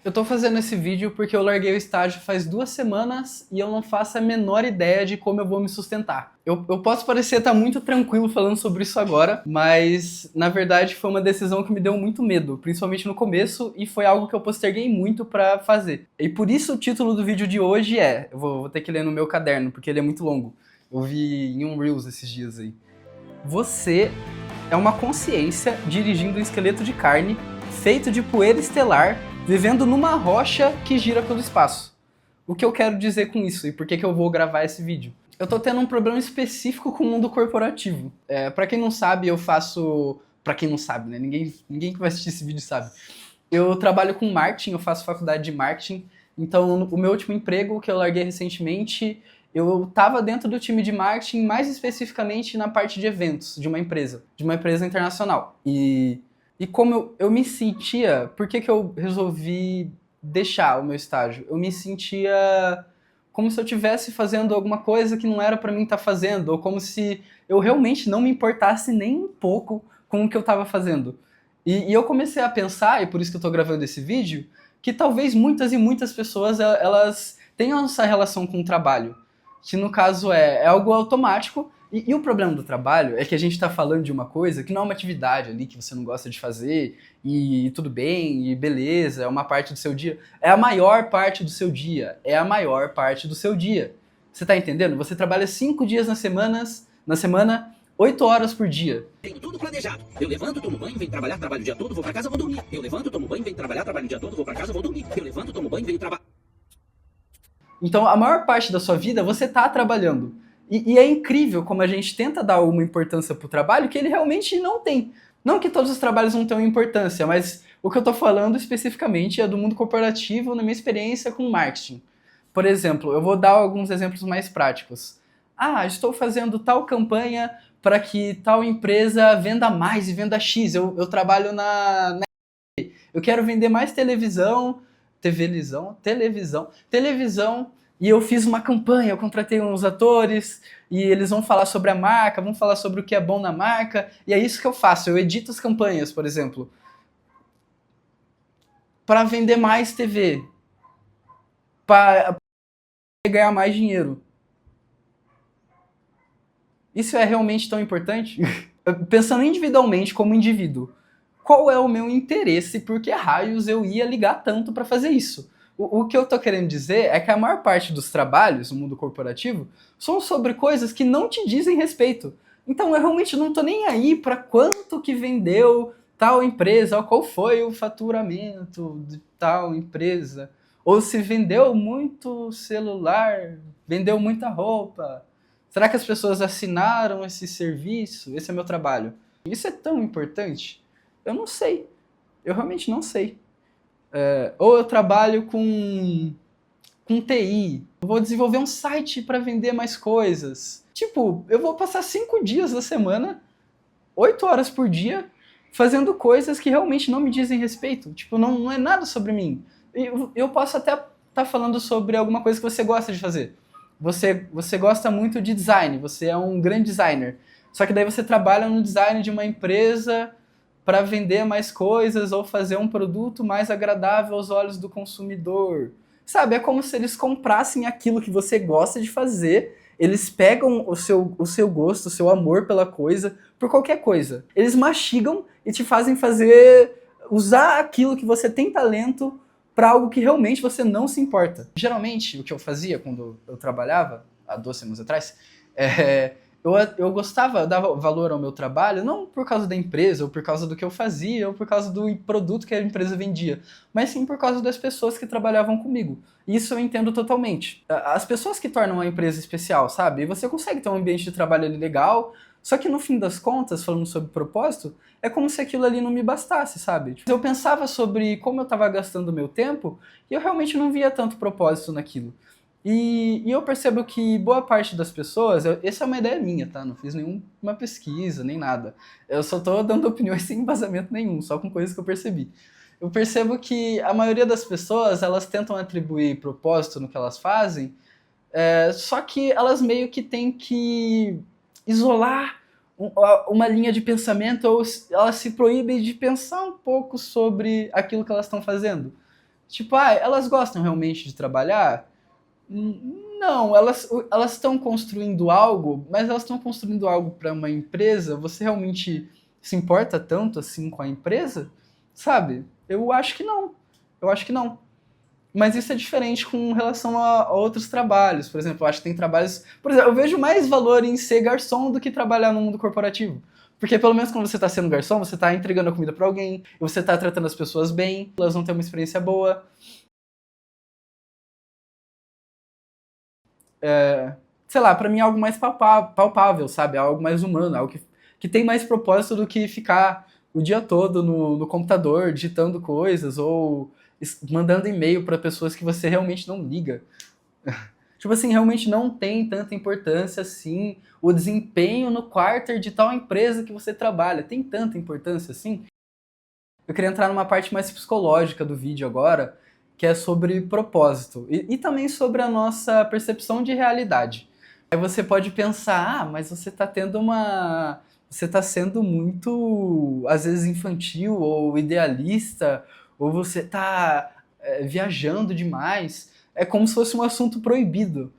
Eu tô fazendo esse vídeo porque eu larguei o estágio faz 2 semanas e eu não faço a menor ideia de como eu vou me sustentar. Eu posso parecer estar muito tranquilo falando sobre isso agora, mas na verdade foi uma decisão que me deu muito medo, principalmente no começo, e foi algo que eu posterguei muito pra fazer. E por isso o título do vídeo de hoje é, eu vou ter que ler no meu caderno, porque ele é muito longo. Eu vi em um Reels esses dias aí. Você é uma consciência dirigindo um esqueleto de carne feito de poeira estelar, vivendo numa rocha que gira pelo espaço. O que eu quero dizer com isso e por que eu vou gravar esse vídeo? Eu tô tendo um problema específico com o mundo corporativo. Pra quem não sabe, eu faço... Pra quem não sabe, né? Ninguém que vai assistir esse vídeo sabe. Eu trabalho com marketing, eu faço faculdade de marketing. Então, o meu último emprego, que eu larguei recentemente, eu estava dentro do time de marketing, mais especificamente na parte de eventos de uma empresa internacional. E como eu me sentia, por que eu resolvi deixar o meu estágio? Eu me sentia como se eu estivesse fazendo alguma coisa que não era para mim estar fazendo, ou como se eu realmente não me importasse nem um pouco com o que eu estava fazendo. E eu comecei a pensar, e por isso que eu estou gravando esse vídeo, que talvez muitas e muitas pessoas elas tenham essa relação com o trabalho, que no caso é algo automático. E o problema do trabalho é que a gente está falando de uma coisa que não é uma atividade ali que você não gosta de fazer, e tudo bem, e beleza, é uma parte do seu dia. É a maior parte do seu dia. É a maior parte do seu dia. Você tá entendendo? Você trabalha 5 dias na semana, 8 horas por dia. Tenho tudo planejado. Eu levanto, tomo banho, venho trabalhar, trabalho o dia todo, vou pra casa, vou dormir. Eu levanto, tomo banho, venho trabalhar, trabalho o dia todo, vou pra casa, vou dormir. Eu levanto, tomo banho, venho trabalhar. Então, a maior parte da sua vida você tá trabalhando. E é incrível como a gente tenta dar uma importância pro trabalho que ele realmente não tem. Não que todos os trabalhos não tenham importância, mas o que eu tô falando especificamente é do mundo corporativo na minha experiência com marketing. Por exemplo, eu vou dar alguns exemplos mais práticos. Ah, estou fazendo tal campanha para que tal empresa venda mais e venda X. Eu trabalho eu quero vender mais televisão, e eu fiz uma campanha, eu contratei uns atores, e eles vão falar sobre a marca, vão falar sobre o que é bom na marca, e é isso que eu faço, eu edito as campanhas, por exemplo, para vender mais TV, para ganhar mais dinheiro. Isso é realmente tão importante? Pensando individualmente como indivíduo, qual é o meu interesse, por que raios eu ia ligar tanto para fazer isso? O que eu tô querendo dizer é que a maior parte dos trabalhos no mundo corporativo são sobre coisas que não te dizem respeito. Então eu realmente não tô nem aí para quanto que vendeu tal empresa, ou qual foi o faturamento de tal empresa, ou se vendeu muito celular, vendeu muita roupa. Será que as pessoas assinaram esse serviço? Esse é meu trabalho. Isso é tão importante? Eu não sei. Eu realmente não sei. Ou eu trabalho com TI. Eu vou desenvolver um site para vender mais coisas. Tipo, eu vou passar 5 dias da semana, 8 horas por dia, fazendo coisas que realmente não me dizem respeito. Tipo, não é nada sobre mim. Eu posso até estar falando sobre alguma coisa que você gosta de fazer. Você gosta muito de design, você é um grande designer. Só que daí você trabalha no design de uma empresa para vender mais coisas ou fazer um produto mais agradável aos olhos do consumidor. Sabe, é como se eles comprassem aquilo que você gosta de fazer, eles pegam o seu gosto, o seu amor pela coisa, por qualquer coisa. Eles mastigam e te fazem usar aquilo que você tem talento para algo que realmente você não se importa. Geralmente, o que eu fazia quando eu trabalhava, há 2 semanas atrás, eu gostava, eu dava valor ao meu trabalho, não por causa da empresa, ou por causa do que eu fazia, ou por causa do produto que a empresa vendia, mas sim por causa das pessoas que trabalhavam comigo. Isso eu entendo totalmente. As pessoas que tornam a empresa especial, sabe? E você consegue ter um ambiente de trabalho ali legal, só que no fim das contas, falando sobre propósito, é como se aquilo ali não me bastasse, sabe? Tipo, eu pensava sobre como eu estava gastando o meu tempo e eu realmente não via tanto propósito naquilo. E eu percebo que boa parte das pessoas, essa é uma ideia minha, tá? Não fiz nenhuma pesquisa, nem nada. Eu só tô dando opiniões sem embasamento nenhum, só com coisas que eu percebi. Eu percebo que a maioria das pessoas, elas tentam atribuir propósito no que elas fazem, só que elas meio que têm que isolar uma linha de pensamento, ou elas se proíbem de pensar um pouco sobre aquilo que elas estão fazendo. Tipo, elas gostam realmente de trabalhar? Não, elas estão construindo algo, mas elas estão construindo algo para uma empresa. Você realmente se importa tanto assim com a empresa? Sabe? Eu acho que não. Eu acho que não. Mas isso é diferente com relação a outros trabalhos. Por exemplo, eu acho que tem trabalhos... Por exemplo, eu vejo mais valor em ser garçom do que trabalhar no mundo corporativo. Porque pelo menos quando você está sendo garçom, você está entregando a comida para alguém, e você está tratando as pessoas bem, elas vão ter uma experiência boa. Sei lá, pra mim é algo mais palpável, sabe? Algo mais humano, algo que tem mais propósito do que ficar o dia todo no computador digitando coisas ou mandando e-mail para pessoas que você realmente não liga. Tipo assim, realmente não tem tanta importância assim o desempenho no quarter de tal empresa que você trabalha. Tem tanta importância assim? Eu queria entrar numa parte mais psicológica do vídeo agora, que é sobre propósito e também sobre a nossa percepção de realidade. Aí você pode pensar, mas você está tendo uma... Você está sendo muito, às vezes, infantil ou idealista, ou você está viajando demais. É como se fosse um assunto proibido.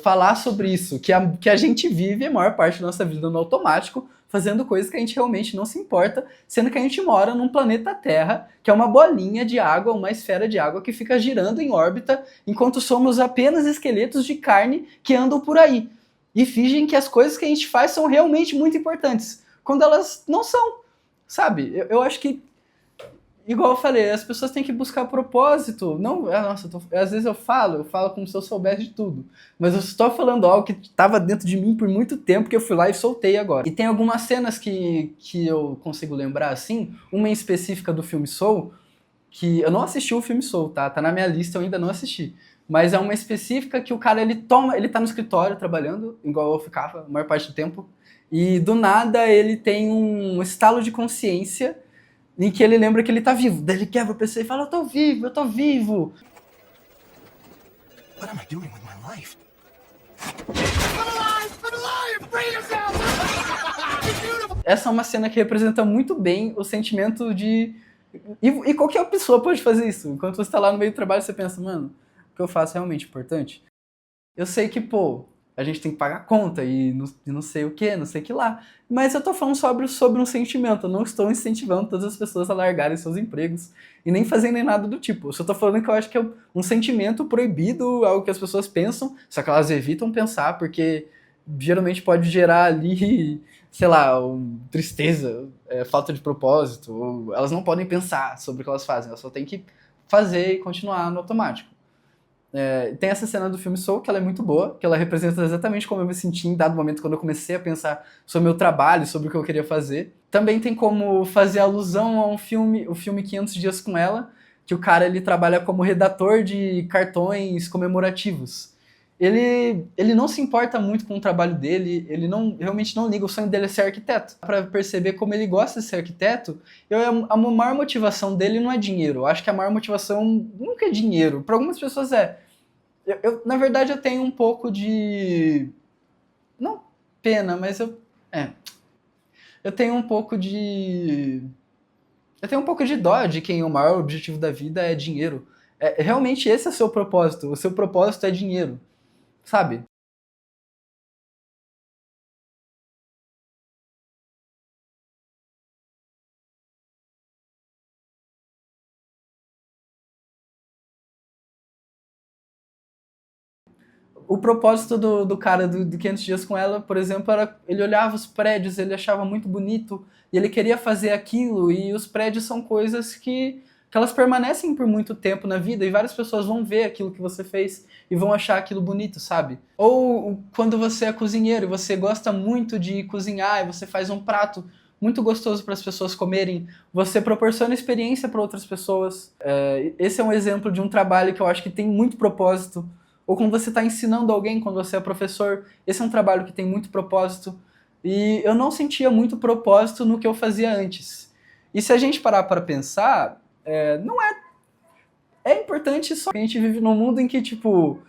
Falar sobre isso, que a gente vive a maior parte da nossa vida no automático, fazendo coisas que a gente realmente não se importa, sendo que a gente mora num planeta Terra, que é uma bolinha de água, uma esfera de água que fica girando em órbita, enquanto somos apenas esqueletos de carne que andam por aí. E fingem que as coisas que a gente faz são realmente muito importantes, quando elas não são, sabe? Eu acho que, igual eu falei, as pessoas têm que buscar propósito. Não, nossa, às vezes eu falo como se eu soubesse de tudo. Mas eu estou falando algo que estava dentro de mim por muito tempo, que eu fui lá e soltei agora. E tem algumas cenas que eu consigo lembrar, assim, uma em específica do filme Soul, que eu não assisti o filme Soul, tá? Tá na minha lista, eu ainda não assisti. Mas é uma específica que o cara, ele tá no escritório trabalhando, igual eu ficava a maior parte do tempo, e do nada ele tem um estalo de consciência em que ele lembra que ele tá vivo. Daí ele quebra o PC e fala, eu tô vivo, eu tô vivo. What am I doing with my life? I'm alive! I'm alive! Free yourself! It's beautiful! Essa é uma cena que representa muito bem o sentimento de... E qualquer pessoa pode fazer isso. Enquanto você tá lá no meio do trabalho, você pensa, mano, o que eu faço é realmente importante? Eu sei que, pô, a gente tem que pagar conta e não sei o que, não sei o que lá. Mas eu tô falando sobre um sentimento. Eu não estou incentivando todas as pessoas a largarem seus empregos e nem fazendo nada do tipo. Eu só tô falando que eu acho que é um sentimento proibido, algo que as pessoas pensam, só que elas evitam pensar, porque geralmente pode gerar ali, sei lá, tristeza, falta de propósito, ou elas não podem pensar sobre o que elas fazem, elas só têm que fazer e continuar no automático. Tem essa cena do filme Soul, que ela é muito boa, que ela representa exatamente como eu me senti em dado momento quando eu comecei a pensar sobre o meu trabalho, sobre o que eu queria fazer. Também tem como fazer alusão a o filme 500 Dias com Ela, que o cara ele trabalha como redator de cartões comemorativos. Ele não se importa muito com o trabalho dele, ele realmente não liga, o sonho dele é ser arquiteto. Para perceber como ele gosta de ser arquiteto, a maior motivação dele não é dinheiro. Eu acho que a maior motivação nunca é dinheiro. Para algumas pessoas é. Na verdade, eu tenho um pouco de... Não pena, mas eu tenho um pouco de... Eu tenho um pouco de dó de quem o maior objetivo da vida é dinheiro. Realmente esse é o seu propósito. O seu propósito é dinheiro. Sabe? O propósito do cara do 500 Dias com Ela, por exemplo, era ele olhava os prédios, ele achava muito bonito, e ele queria fazer aquilo, e os prédios são coisas que elas permanecem por muito tempo na vida, e várias pessoas vão ver aquilo que você fez e vão achar aquilo bonito, sabe? Ou quando você é cozinheiro e você gosta muito de cozinhar, e você faz um prato muito gostoso para as pessoas comerem, você proporciona experiência para outras pessoas. Esse é um exemplo de um trabalho que eu acho que tem muito propósito. Ou quando você está ensinando alguém, quando você é professor, esse é um trabalho que tem muito propósito. E eu não sentia muito propósito no que eu fazia antes. E se a gente parar para pensar, não é... É importante, só que a gente vive num mundo em que, tipo...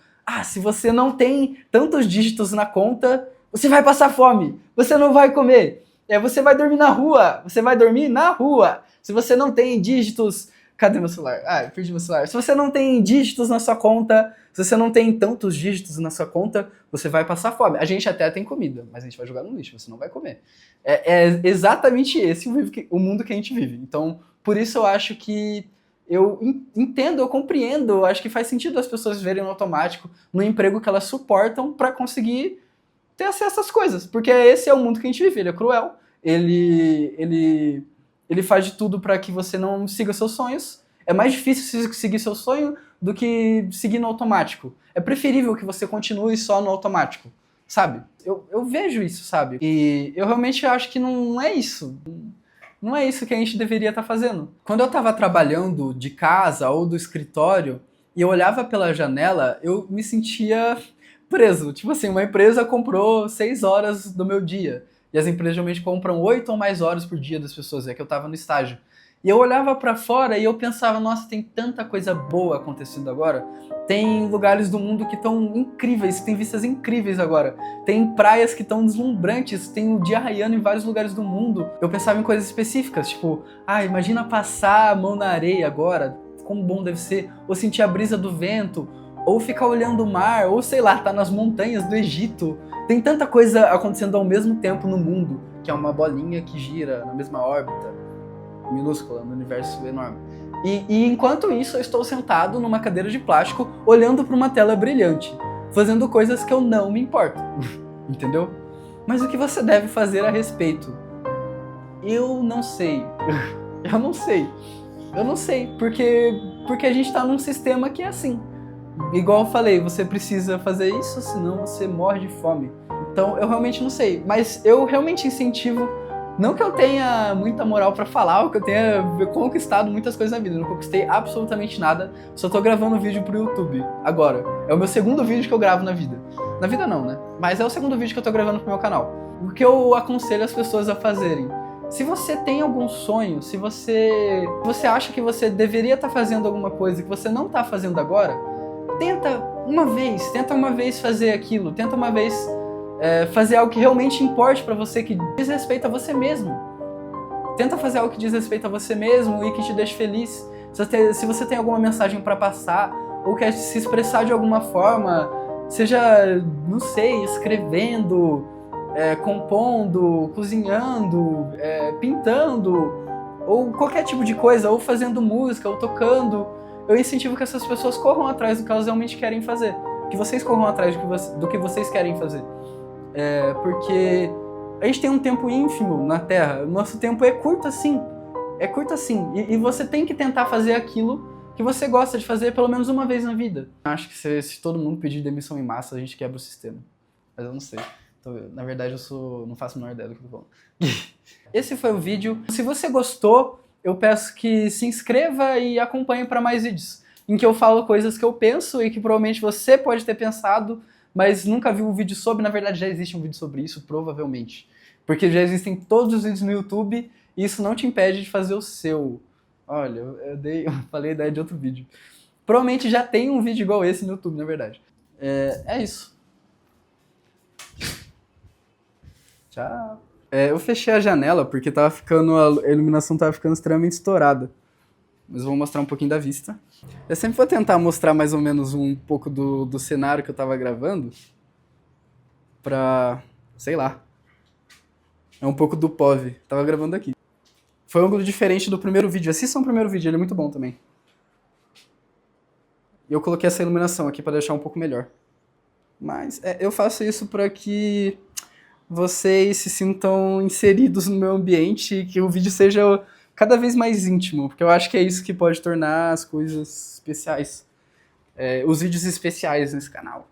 se você não tem tantos dígitos na conta, você vai passar fome, você não vai comer. Você vai dormir na rua, você vai dormir na rua. Se você não tem dígitos Cadê meu celular? Ah, eu perdi meu celular. Se você não tem dígitos na sua conta, se você não tem tantos dígitos na sua conta, você vai passar fome. A gente até tem comida, mas a gente vai jogar no lixo, você não vai comer. É exatamente esse o mundo que a gente vive. Então, por isso eu acho que eu entendo, eu compreendo, eu acho que faz sentido as pessoas verem no automático, no emprego que elas suportam para conseguir ter acesso às coisas. Porque esse é o mundo que a gente vive, ele é cruel, ele faz de tudo para que você não siga seus sonhos. É mais difícil seguir seu sonho do que seguir no automático. É preferível que você continue só no automático, sabe? Eu vejo isso, sabe? E eu realmente acho que não é isso. Não é isso que a gente deveria estar fazendo. Quando eu estava trabalhando de casa ou do escritório e eu olhava pela janela, eu me sentia preso. Tipo assim, uma empresa comprou 6 horas do meu dia. E as empresas geralmente compram 8 ou mais horas por dia das pessoas. É que eu estava no estágio. E eu olhava para fora e eu pensava, nossa, tem tanta coisa boa acontecendo agora. Tem lugares do mundo que estão incríveis, tem vistas incríveis agora. Tem praias que estão deslumbrantes, tem o dia raiando em vários lugares do mundo. Eu pensava em coisas específicas, tipo, imagina passar a mão na areia agora, como bom deve ser. Ou sentir a brisa do vento, ou ficar olhando o mar, ou sei lá, tá nas montanhas do Egito. Tem tanta coisa acontecendo ao mesmo tempo no mundo, que é uma bolinha que gira na mesma órbita, minúscula, no universo enorme. E enquanto isso, eu estou sentado numa cadeira de plástico, olhando para uma tela brilhante, fazendo coisas que eu não me importo, entendeu? Mas o que você deve fazer a respeito? Eu não sei. Eu não sei. Eu não sei, porque a gente está num sistema que é assim. Igual eu falei, você precisa fazer isso, senão você morre de fome. Então, eu realmente não sei. Mas eu realmente incentivo. Não que eu tenha muita moral pra falar, ou que eu tenha conquistado muitas coisas na vida. Eu não conquistei absolutamente nada. Só tô gravando vídeo pro YouTube agora. É o meu segundo vídeo que eu gravo na vida. Na vida não, né? Mas é o segundo vídeo que eu tô gravando pro meu canal. O que eu aconselho as pessoas a fazerem. Se você tem algum sonho, se você acha que você deveria estar fazendo alguma coisa que você não tá fazendo agora, tenta uma vez fazer aquilo. Tenta uma vez fazer algo que realmente importe pra você, que diz respeito a você mesmo. Tenta fazer algo que diz respeito a você mesmo e que te deixe feliz. Se você tem alguma mensagem pra passar, ou quer se expressar de alguma forma, seja, não sei, escrevendo, compondo, cozinhando, pintando, ou qualquer tipo de coisa, ou fazendo música, ou tocando, eu incentivo que essas pessoas corram atrás do que elas realmente querem fazer. Que vocês corram atrás do que vocês querem fazer. Porque a gente tem um tempo ínfimo na Terra, o nosso tempo é curto assim, e você tem que tentar fazer aquilo que você gosta de fazer pelo menos uma vez na vida. Acho que se todo mundo pedir demissão em massa, a gente quebra o sistema, mas eu não sei. Então, na verdade, não faço a menor ideia do que eu tô falando. Esse foi o vídeo. Se você gostou, eu peço que se inscreva e acompanhe para mais vídeos, em que eu falo coisas que eu penso e que provavelmente você pode ter pensado, mas nunca viu um vídeo sobre. Na verdade, já existe um vídeo sobre isso, provavelmente. Porque já existem todos os vídeos no YouTube e isso não te impede de fazer o seu. Olha, eu falei a ideia de outro vídeo. Provavelmente já tem um vídeo igual esse no YouTube, na verdade. É isso. Tchau. Eu fechei a janela porque a iluminação tava ficando extremamente estourada. Mas vou mostrar um pouquinho da vista. Eu sempre vou tentar mostrar mais ou menos um pouco do cenário que eu tava gravando. Pra... sei lá. É um pouco do POV. Tava gravando aqui. Foi um ângulo diferente do primeiro vídeo. Assistam o primeiro vídeo, ele é muito bom também. E eu coloquei essa iluminação aqui pra deixar um pouco melhor. Mas eu faço isso pra que vocês se sintam inseridos no meu ambiente e que o vídeo seja cada vez mais íntimo, porque eu acho que é isso que pode tornar as coisas especiais, os vídeos especiais nesse canal.